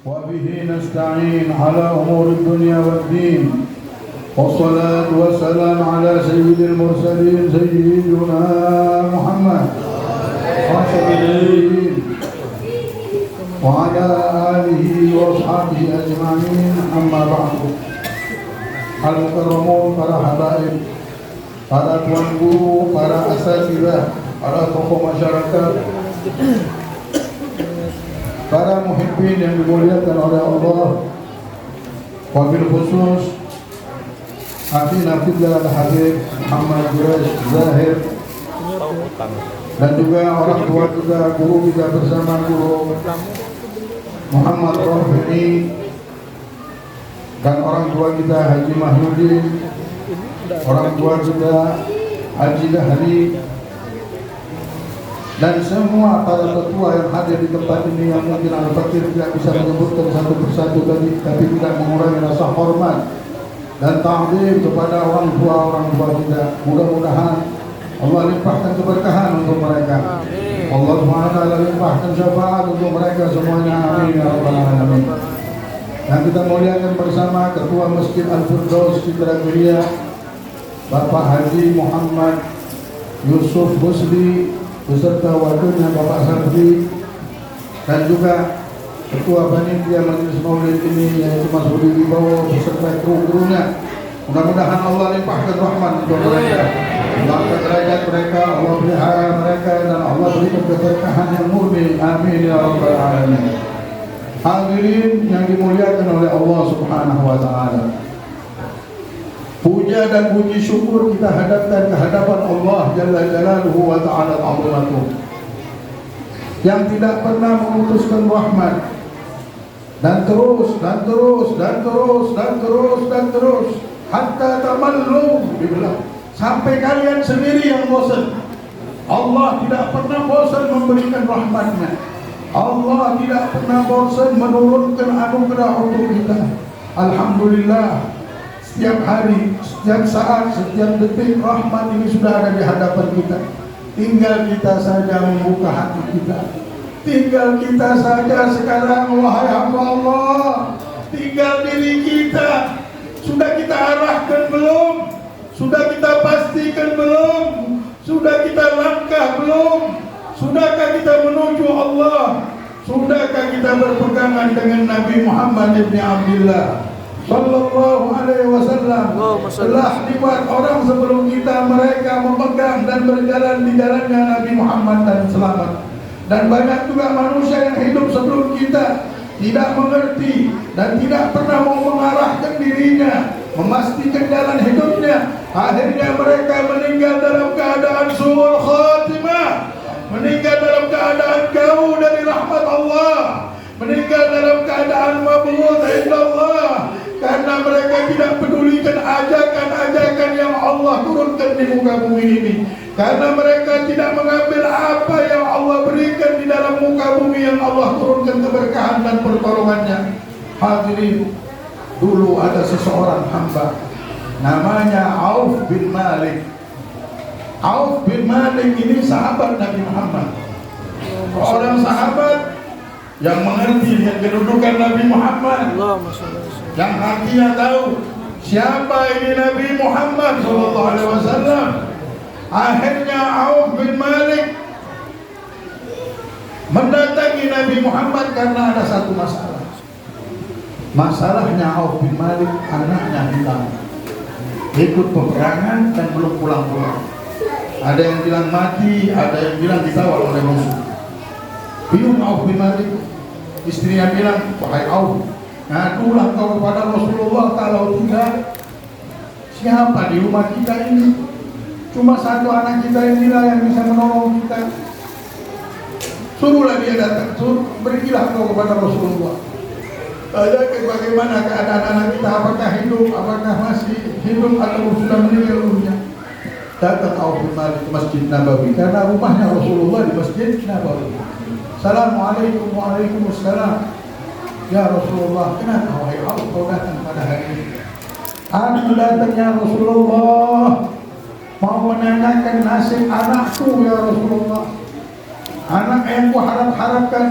وبه نستعين على أمور الدنيا والدين والصلاة والسلام على سيد المرسلين سيدنا محمد وعلى آله وأصحابه أجمعين. أما بعد. Al-mukarramun, para habaib, para tuan guru, para asatidzah, para tokoh masyarakat, para muhibbin yang dimuliakan oleh Allah, wabil khusus Akhina Fidlal Habib Muhammad Quraish Zahir, dan juga orang tua kita, guru kita bersama guru Muhammad Rafi'i, dan orang tua kita Haji Mahyudin, orang tua kita Haji Dahri, dan semua para tetua yang hadir di tempat ini yang mungkin Al-Fakir tidak bisa menyebutkan satu persatu tadi, tapi tidak mengurangi rasa hormat dan ta'zim kepada orang tua kita. Mudah-mudahan Allah limpahkan keberkahan untuk mereka. Allah SWT limpahkan syafaat untuk mereka semuanya. Amin ya rabbal alamin. Dan kita muliakan bersama Ketua Masjid Al-Firdaus Citra Mulia, Bapak Haji Muhammad Yusuf Busli, beserta wakilnya Bapak Sardi, dan juga Ketua Panitia Majelis Maulid ini yaitu Mas Budi Wibowo beserta kru-krunya. Mudah-mudahan Allah limpahkan rahmat untuk mereka, angkat derajat mereka, Allah pelihara mereka, dan Allah berikan keberkahan yang murni. Amin ya rabbal alamin. Hadirin yang dimuliakan oleh Allah Subhanahu wa taala. Puja dan puji syukur kita hadapkan ke hadapan Allah Jalla Jalaluhu wa ta'ala azamatuh, yang tidak pernah memutuskan rahmat, dan terus hatta tamallu, dibilang sampai kalian sendiri yang bosan. Allah tidak pernah bosan memberikan rahmatnya. Allah tidak pernah bosan menurunkan anugerah untuk kita. Alhamdulillah, setiap hari, setiap saat, setiap detik rahmat ini sudah ada di hadapan kita. Tinggal kita saja membuka hati kita. Tinggal kita saja sekarang, wahai hamba Allah, tinggal diri kita. Sudah kita arahkan belum? Sudah kita pastikan belum? Sudah kita langkah belum? Sudahkah kita menuju Allah? Sudahkah kita berpegangan dengan Nabi Muhammad ibn Abdullah sallallahu alaihi wasallam? Telah lewat orang sebelum kita, mereka memegang dan berjalan di jalannya Nabi Muhammad dan selamat. Dan banyak juga manusia yang hidup sebelum kita tidak mengerti dan tidak pernah mau mengarahkan dirinya, memastikan jalan hidupnya. Akhirnya mereka meninggal dalam keadaan su'ul khatimah, meninggal dalam keadaan jauh dari rahmat Allah, meninggal dalam keadaan mabghut indallah, karena mereka tidak pedulikan ajakan-ajakan yang Allah turunkan di muka bumi ini, karena mereka tidak mengambil apa yang Allah berikan di dalam muka bumi yang Allah turunkan keberkahan dan pertolongannya. Hadirin, dulu ada seseorang hamba namanya Auf bin Malik. Auf bin Malik ini sahabat Nabi Muhammad, orang sahabat yang mengerti kedudukan Nabi Muhammad, yang artinya tahu siapa ini Nabi Muhammad SAW. Akhirnya Auf bin Malik mendatangi Nabi Muhammad karena ada satu masalah. Masalahnya Auf bin Malik, anaknya hilang, ikut peperangan dan belum pulang-pulang. Ada yang bilang mati, ada yang bilang ditawar oleh musuh. Bingung Auf bin Malik. Istrinya bilang, wahai Auf, ngadulah kau kepada Rasulullah, kalau tidak, siapa di rumah kita ini? Cuma satu anak kita inilah yang bisa menolong kita. Suruhlah dia datang, berilah kau kepada Rasulullah. Tanyakan bagaimana keadaan anak kita, apakah hidup, apakah masih hidup atau sudah meninggal dunia. Datang Auf bin Malik ke Masjid Nabawi, karena rumahnya Rasulullah di Masjid Nabawi. Assalamualaikum, waalaikumsalam. Ya Rasulullah, kenapa wahai Auf kau datang pada hari ini? Aku datang ya Rasulullah, mau menanyakan nasib anakku ya Rasulullah. Anak yang ku harap-harapkan,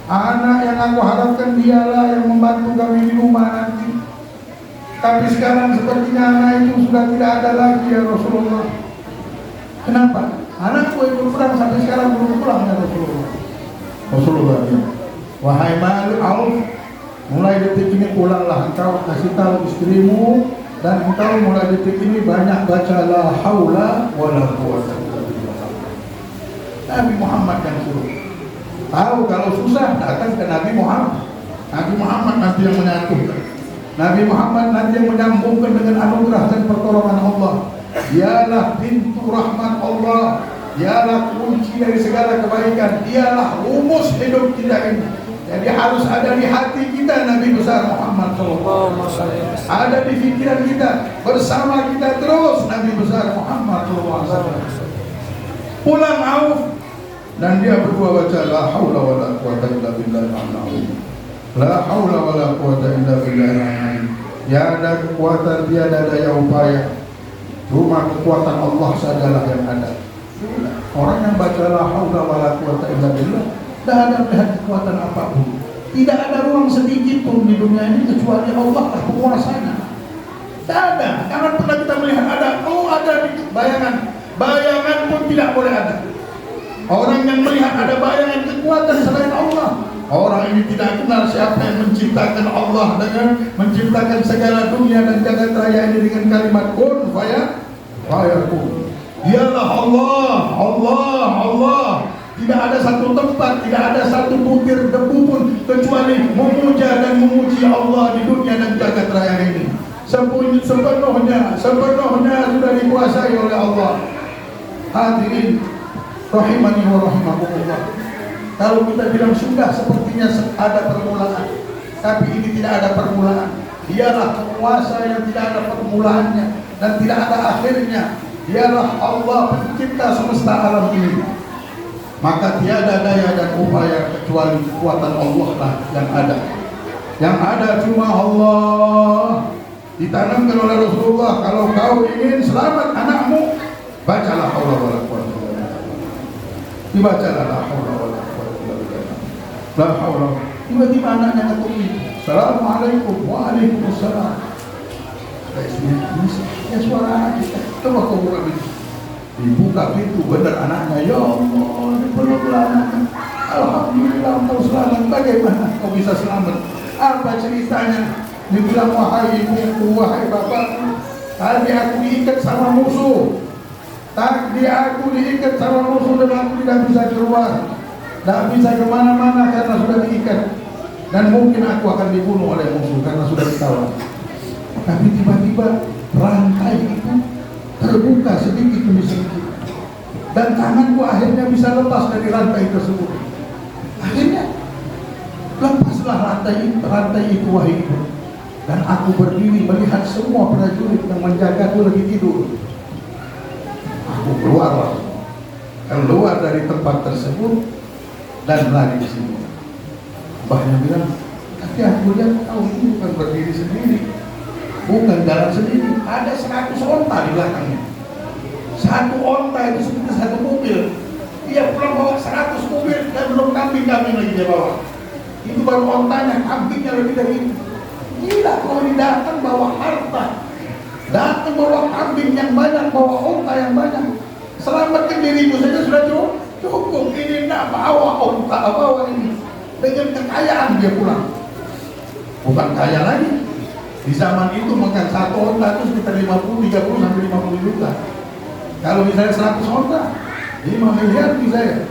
Anak yang aku harapkan dialah yang membantu kami di rumah nanti. Tapi sekarang sepertinya anak itu sudah tidak ada lagi ya Rasulullah. Kenapa? Anakku itu pulang sampai sekarang belum pulang ya Rasulullah. Rasulullah ya, wahai Malik Auf, mulai detik ini pulanglah engkau, kasih tahu istrimu, dan engkau mulai detik ini banyak baca la haula wala quwwata illa billah. Nabi Muhammad yang suruh. Tahu kalau susah datang ke Nabi Muhammad. Nabi Muhammad nanti yang menyatukan. Nabi Muhammad nanti yang menyambungkan dengan anugerah dan pertolongan Allah. Dialah pintu rahmat Allah. Dialah kunci dari segala kebaikan. Dialah rumus hidup kita ini. Jadi harus ada di hati kita Nabi besar Muhammad SAW. Ada di pikiran kita. Bersama kita terus Nabi besar Muhammad SAW. Pulang Auf, dan dia berdua baca la haula wala quwwata illa billahil azim. La haula wala quwwata illa billahil azim. Tiada kekuatan, tiada daya upaya, cuma kekuatan Allah sajalah yang ada. Orang yang baca la haula wala quwwata illa billah, tidak ada melihat kekuatan apapun. Tidak ada ruang sedikit pun di dunia ini kecuali Allah lah penguasanya. Tidak ada. Jangan pernah kita melihat ada. Oh, ada di bayangan. Bayangan pun tidak boleh ada. Orang yang melihat ada bayangan kekuatan selain Allah, orang ini tidak kenal siapa yang menciptakan Allah dengan menciptakan segala dunia dan jagat raya ini dengan kalimat kun fayakun. Dialah Allah, Allah, Allah. Tidak ada satu tempat, tidak ada satu butir debu pun kecuali memuja dan memuji Allah di dunia dan jagat raya ini. Sepenuhnya sudah dikuasai oleh Allah. Hadirin rahimani wa rahimakumullah. Kalau kita bilang sudah, sepertinya ada permulaan, tapi ini tidak ada permulaan. Dialah penguasa yang tidak ada permulaannya dan tidak ada akhirnya. Dialah Allah pencipta semesta alam ini. Maka tiada daya dan upaya kecuali kekuatan Allah lah yang ada. Yang ada cuma Allah. Ditanamkan oleh Rasulullah, kalau kau ingin selamat anakmu, bacalah haula wala quwwata illa billah. Dibacalah la haula wala quwwata illa billah. La haula. Tiba-tiba anaknya ketuk pintu. Assalamualaikum. Waalaikumsalam. Ya suara anak kita. Coba kau buka pintu. Dibuka pintu, benar anaknya. Ya Allah, dipeluklah anaknya. Alhamdulillah kau selamat. Bagaimana kau bisa selamat? Apa ceritanya? Dibilang wahai ibuku, wahai bapakku, tadi aku diikat sama musuh. Tadi aku diikat sama musuh dan aku tidak bisa keluar, tidak bisa kemana-mana karena sudah diikat. Dan mungkin aku akan dibunuh oleh musuh karena sudah ditawan. Tapi tiba-tiba rantai itu terbuka sedikit demi sedikit, dan tanganku akhirnya bisa lepas dari rantai tersebut. Akhirnya lepaslah rantai itu wahai ibu. Dan aku berdiri melihat semua prajurit yang menjagaku lagi tidur. Aku keluar dari tempat tersebut dan lari ke sini. Mbahnya bilang, tapi aku lihat kau ini bukan berdiri sendiri, bukan jalan sendiri. Ada 100 onta di belakangnya. 1 onta itu seperti 1 mobil. Dia pulang bawa 100 mobil dan belum kambing-kambing lagi dia bawa. Itu baru ontanya, kambingnya lebih dari itu. Gila kalau ini datang bawa harta, datang bawa kambing yang banyak, bawa onta yang banyak. Selamatkan dirimu saja sudah cukup. Ini tidak bawa onta, bawa ini. Dengan kekayaan dia pulang. Bukan kaya lagi. Di zaman itu makan 1 onta itu sekitar 30 sampai 50 juta. Kalau misalnya 100 onta, 5 miliar bisa ya.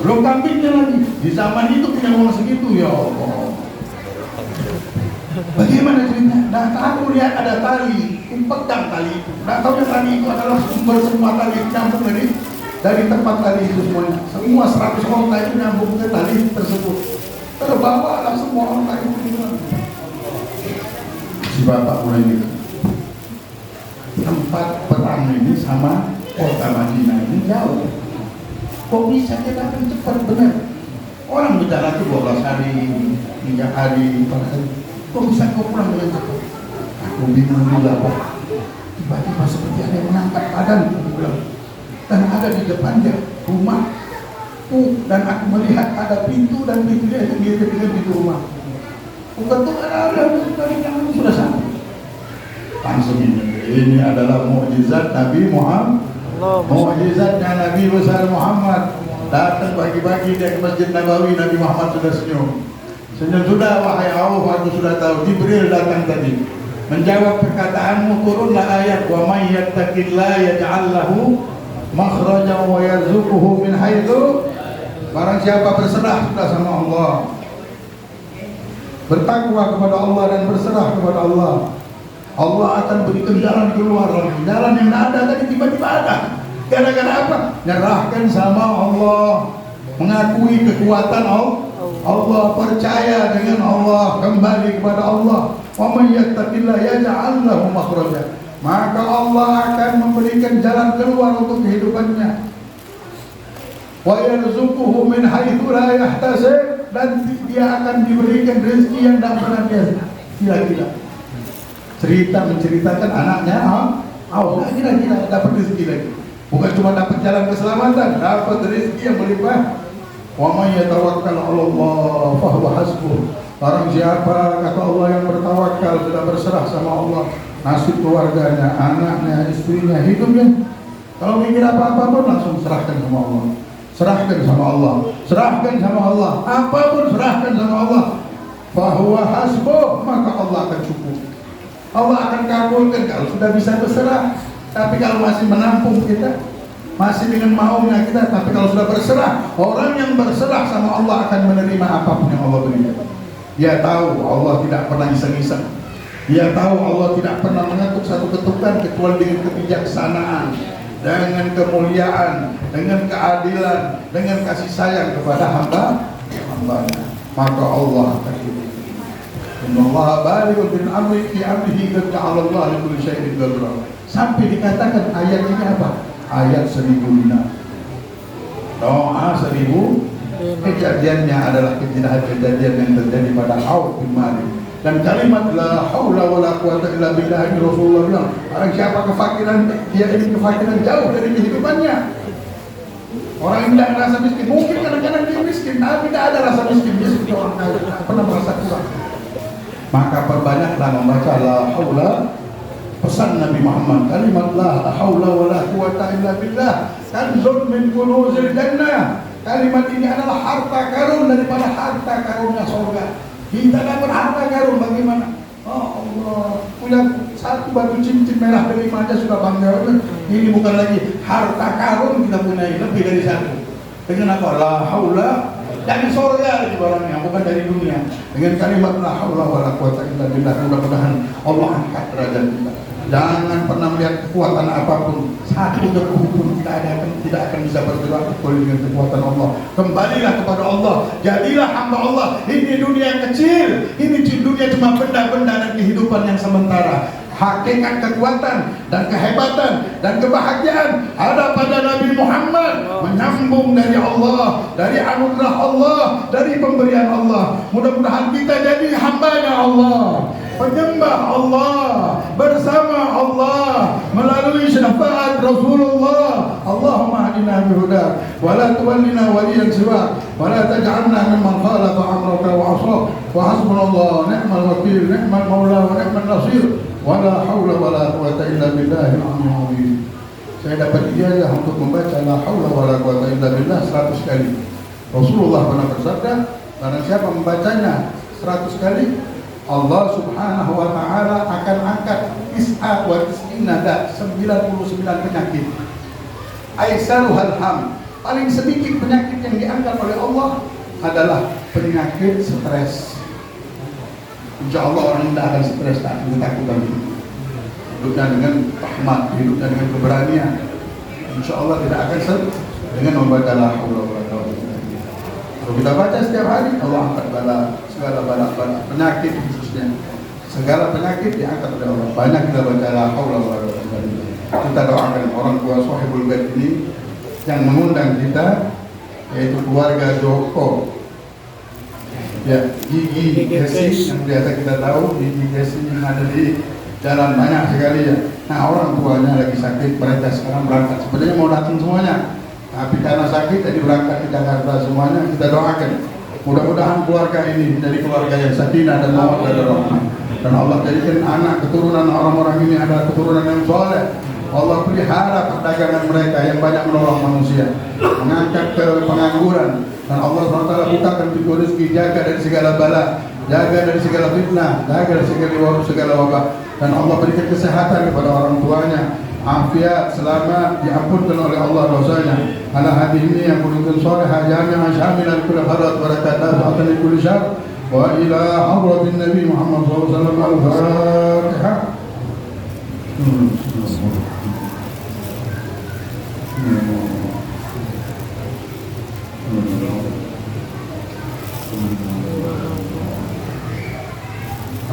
Belum kambingnya lagi. Di zaman itu punya uang segitu, ya Allah. Bagaimana ceritanya? Nah, aku lihat ada tali, pegang tali itu. Nah, tahu tali itu adalah sumber semua tali nyambung dari tempat tali itu semuanya. Semua 100 onta itu nyambung ke tali tersebut. Terbawalah semua onta itu. Si bapak mulai gitu. Tempat perang ini sama kota Madinah ini jauh. Kok bisa kita datang cepat benar? Orang bicara itu 12 hari, 3 hari, 4 hari. Kok bisa kau pulang dengan cepat? Aku bingung juga, Pak. Tiba-tiba seperti ada yang mengangkat badan, aku bilang. Dan ada di depannya rumah dan aku melihat ada pintu dan pintunya itu mirip-mirip pintu rumah. Aku ketuk sudah sampai. Langsung ini adalah mukjizat Nabi Muhammad, mukjizatnya Nabi besar Muhammad. Datang pagi-pagi dia ke Masjid Nabawi, Nabi Muhammad sudah senyum. Senyum sudah, wahai Auf, aku sudah tahu. Jibril datang tadi menjawab perkataanmu, turunlah ayat wa may yattaqillaha yaj'al lahu makhrajan wa yarzuquhu min haitsu. Barang siapa berserah sudah sama Allah, bertakwa kepada Allah dan berserah kepada Allah, Allah akan berikan jalan keluar lagi. Jalan yang ada tadi tiba-tiba ada. Gara-gara apa? Nyerahkan sama Allah, mengakui kekuatan Allah, percaya dengan Allah, kembali kepada Allah. Wa may yattaqillaha yaj'al lahu makhraja. Maka Allah akan memberikan jalan keluar untuk kehidupannya. Wa yarzuquhu min haitsu la yahtasib, dan dia akan diberikan rezeki yang tidak pernah dia kira-kira. Menceritakan anaknya, kira-kira dapat rezeki lagi. Bukan cuma dapat jalan keselamatan, dapat rezeki yang berlimpah. Wa may yatawakkal 'ala Allah fa huwa hasbuh. Barang siapa kata Allah yang bertawakal, sudah berserah sama Allah, nasib keluarganya, anaknya, istrinya, hidupnya. Kalau mikir apa-apa pun langsung serahkan sama Allah. Serahkan sama Allah. Serahkan sama Allah. Apapun serahkan sama Allah. Fa huwa hasbuh, maka Allah akan cukup. Allah akan kabulkan kalau sudah bisa berserah. Tapi kalau masih menampung kita, masih dengan maunya kita, tapi kalau sudah berserah, orang yang berserah sama Allah akan menerima apapun yang Allah berikan. Dia tahu Allah tidak pernah iseng-iseng. Dia tahu Allah tidak pernah mengetuk satu ketukan kecuali dengan kebijaksanaan, dengan kemuliaan, dengan keadilan, dengan kasih sayang kepada hamba-hambanya. Maka Allah akan hidup. Innallaha balighun min amri fi amrihi qad ja'ala Allah li kulli syai'in qadra. Sampai dikatakan ayat ini apa? Ayat 1000 dinar. Doa 1000. Kejadiannya adalah kejadian yang terjadi pada Auf bin Malik. Dan kalimat la haula wala quwata illa billah ini Rasulullah bilang, orang siapa kefakiran, dia ini kefakiran jauh dari kehidupannya. Orang yang tidak merasa miskin, mungkin kadang-kadang dia miskin, tapi tidak ada rasa miskin. Dia seperti orang kaya, tidak pernah merasa kurang. Maka perbanyaklah membaca la haula. Pesan Nabi Muhammad, kalimat la haula wala quwata illa billah kanzun min kunuzil jannah. Kalimat ini adalah harta karun daripada harta karunnya surga. Kita dapat harta karun bagaimana? Oh Allah, punya satu batu cincin merah dari aja sudah bangga. Ini bukan lagi harta karun kita punya, lebih dari satu. Dengan apa? La haula, dari surga lagi barangnya, bukan dari dunia. Dengan kalimat la haula wala quwata illa billah, mudah-mudahan Allah angkat derajat kita. Jangan pernah melihat kekuatan apapun, satu debu pun tidak akan bisa bergerak kecuali dengan kekuatan Allah. Kembalilah kepada Allah, jadilah hamba Allah. Ini dunia kecil, ini dunia cuma benda-benda dan kehidupan yang sementara. Hakikat kekuatan dan kehebatan dan kebahagiaan ada pada Nabi Muhammad, menyambung dari Allah, dari anugerah Allah, dari pemberian Allah. Mudah-mudahan kita jadi hambanya Allah, penyembah Allah, bersama Allah, melalui syafaat Rasulullah. Allahumma hadina bihuda wa la tuwallina waliyan siwa wa la taj'alna mimman khalafa amraka wa asaf wa hasbunallahu ni'mal wakil ni'mal maula wa ni'mal nasir wa la haula wa la quwata illa billahil aliyyil azim. Saya dapat ijazah untuk membaca la haula wa la quwata illa billah 100 kali. Rasulullah pernah bersabda, barang siapa membacanya 100 kali, Allah subhanahu wa ta'ala akan angkat is'a wa tis'ina, 99 penyakit. Aisaruhal ham, paling sedikit penyakit yang diangkat oleh Allah adalah penyakit stres. Insya Allah orang tidak akan stres, tak akan ketakutan. Hidupnya dengan rahmat, hidupnya dengan keberanian. Insya Allah tidak akan stres dengan membaca la haula wa la quwwata illa billah. Kalau kita baca setiap hari, Allah angkat bala, segala bala penyakit khususnya. Segala penyakit diangkat oleh Allah. Banyak kita baca la haula wa la quwwata illa billah. Kita doakan orang tua Sahibul Bait ini yang mengundang kita, yaitu keluarga Joko. Ya, Gigi Gesi yang biasa kita tahu, Gigi Gesi yang ada di jalan banyak sekali ya. Nah, orang tuanya lagi sakit, mereka sekarang berangkat. Sebenarnya mau datang semuanya, Tapi karena sakit tadi berangkat ke Jakarta semuanya, kita doakan mudah-mudahan keluarga ini menjadi keluarga yang sakinah dan mawaddah dan rahmah. Dan Allah jadikan anak keturunan orang-orang ini adalah keturunan yang soleh. Allah pelihara perdagangan mereka yang banyak menolong manusia, mengangkat ke pengangguran, dan Allah SWT bukakan pintu rezeki, jaga dari segala bala, jaga dari segala fitnah, jaga dari segala wabah, dan Allah berikan kesehatan kepada orang tuanya, afiat, selamat, diampunkan oleh Allah dosanya. Ala hadhihi yang kuntum salihah jami'an syamilan kulli khairat barakatan fa'atan kulli syarr wa ila hadratin nabi Muhammad sallallahu alaihi wasallam al-Fatihah.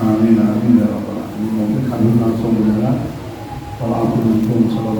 Amin amin ya rabbal alamin. Mungkin kami langsung berjalan. Waalaikumsalam.